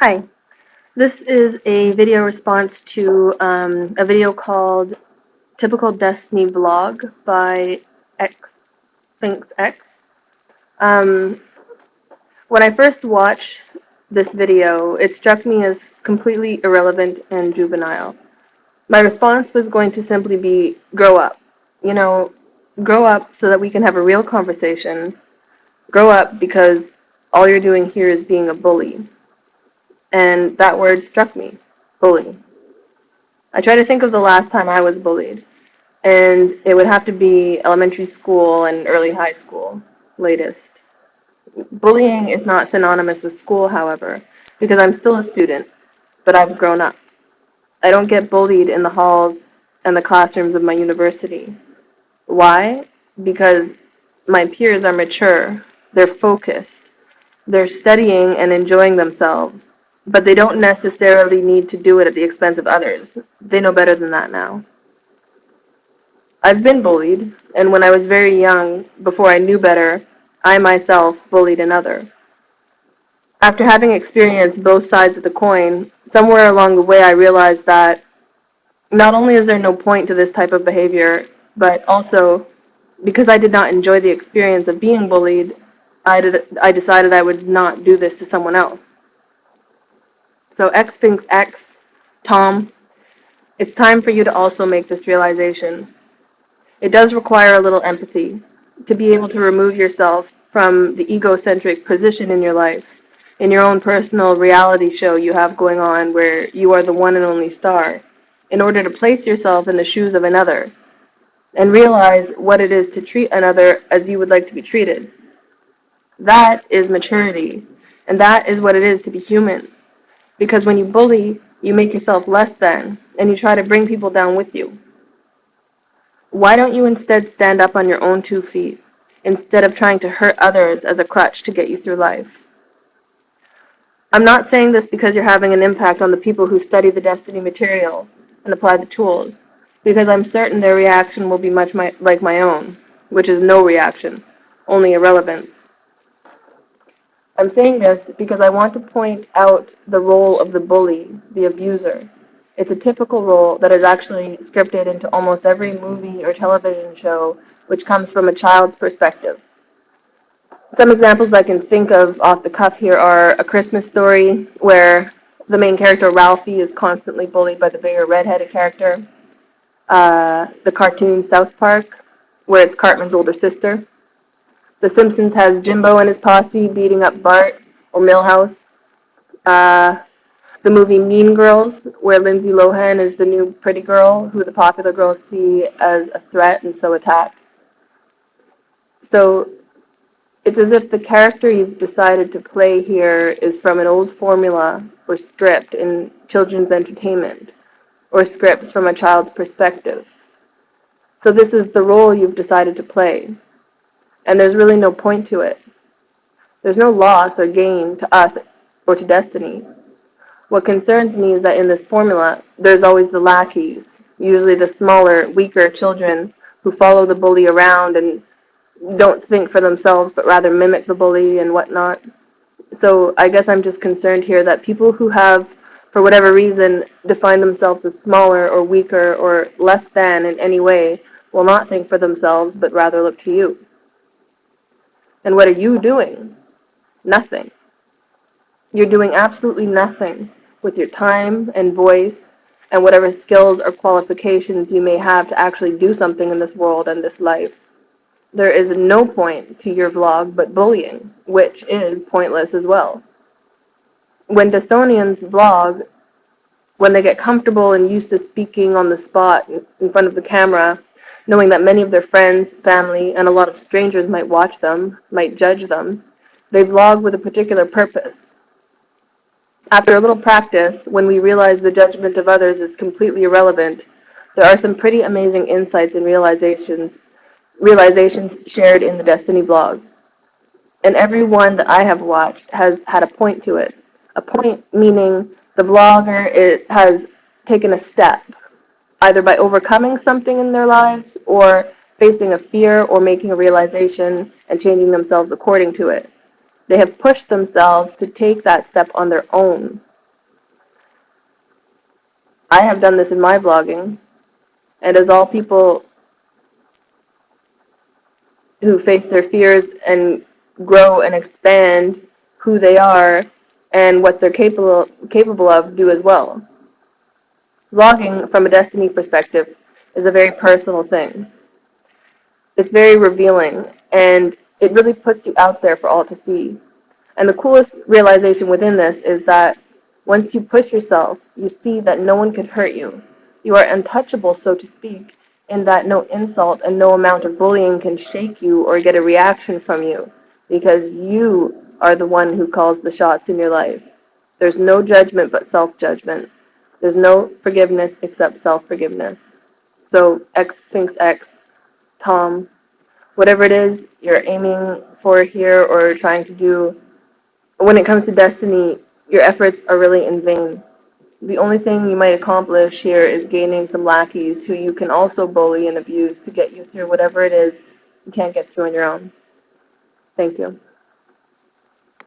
Hi, this is a video response to a video called Typical Destiny Vlog by X Thinks X. Um, when I first watched this video, it struck me as completely irrelevant and juvenile. My response was going to simply be grow up. You know, grow up so that we can have a real conversation. Grow up because all you're doing here is being a bully. And that word struck me, bully. I try to think of the last time I was bullied, and it would have to be elementary school and early high school, latest. Bullying is not synonymous with school, however, because I'm still a student, but I've grown up. I don't get bullied in the halls and the classrooms of my university. Why? Because my peers are mature, they're focused, they're studying and enjoying themselves, but they don't necessarily need to do it at the expense of others. They know better than that now. I've been bullied, and when I was very young, before I knew better, I myself bullied another. After having experienced both sides of the coin, somewhere along the way I realized that not only is there no point to this type of behavior, but also, because I did not enjoy the experience of being bullied, I decided I would not do this to someone else. So X thinks X, Tom, it's time for you to also make this realization. It does require a little empathy to be able to remove yourself from the egocentric position in your life, in your own personal reality show you have going on where you are the one and only star, in order to place yourself in the shoes of another and realize what it is to treat another as you would like to be treated. That is maturity, and that is what it is to be human. Because when you bully, you make yourself less than, and you try to bring people down with you. Why don't you instead stand up on your own 2 feet, instead of trying to hurt others as a crutch to get you through life? I'm not saying this because you're having an impact on the people who study the Destiny material and apply the tools, because I'm certain their reaction will be much like my own, which is no reaction, only irrelevance. I'm saying this because I want to point out the role of the bully, the abuser. It's a typical role that is actually scripted into almost every movie or television show which comes from a child's perspective. Some examples I can think of off the cuff here are A Christmas Story, where the main character Ralphie is constantly bullied by the bigger redheaded character. The cartoon South Park, where it's Cartman's older sister. The Simpsons has Jimbo and his posse beating up Bart or Milhouse. Uh, the movie Mean Girls, where Lindsay Lohan is the new pretty girl who the popular girls see as a threat and so attack. So it's as if the character you've decided to play here is from an old formula or script in children's entertainment, or scripts from a child's perspective. So this is the role you've decided to play, and there's really no point to it. There's no loss or gain to us or to Destiny. What concerns me is that in this formula, there's always the lackeys, usually the smaller, weaker children who follow the bully around and don't think for themselves, but rather mimic the bully and whatnot. So I guess I'm just concerned here that people who have, for whatever reason, defined themselves as smaller or weaker or less than in any way will not think for themselves, but rather look to you. And what are you doing? Nothing. You're doing absolutely nothing with your time and voice and whatever skills or qualifications you may have to actually do something in this world and this life. There is no point to your vlog but bullying, which is pointless as well. When Destonians vlog, when they get comfortable and used to speaking on the spot in front of the camera, knowing that many of their friends, family, and a lot of strangers might watch them, might judge them, they vlog with a particular purpose. After a little practice, when we realize the judgment of others is completely irrelevant, there are some pretty amazing insights and realizations shared in the Destiny vlogs. And every one that I have watched has had a point to it. A point meaning the vlogger has taken a step, either by overcoming something in their lives or facing a fear or making a realization and changing themselves according to it. They have pushed themselves to take that step on their own. I have done this in my blogging, and as all people who face their fears and grow and expand who they are and what they're capable of do as well. Vlogging, from a Destiny perspective, is a very personal thing. It's very revealing, and it really puts you out there for all to see. And the coolest realization within this is that once you push yourself, you see that no one can hurt you. You are untouchable, so to speak, in that no insult and no amount of bullying can shake you or get a reaction from you, because you are the one who calls the shots in your life. There's no judgment but self-judgment. There's no forgiveness except self-forgiveness. So X thinks X, Tom, whatever it is you're aiming for here or trying to do, when it comes to Destiny, your efforts are really in vain. The only thing you might accomplish here is gaining some lackeys who you can also bully and abuse to get you through whatever it is you can't get through on your own. Thank you.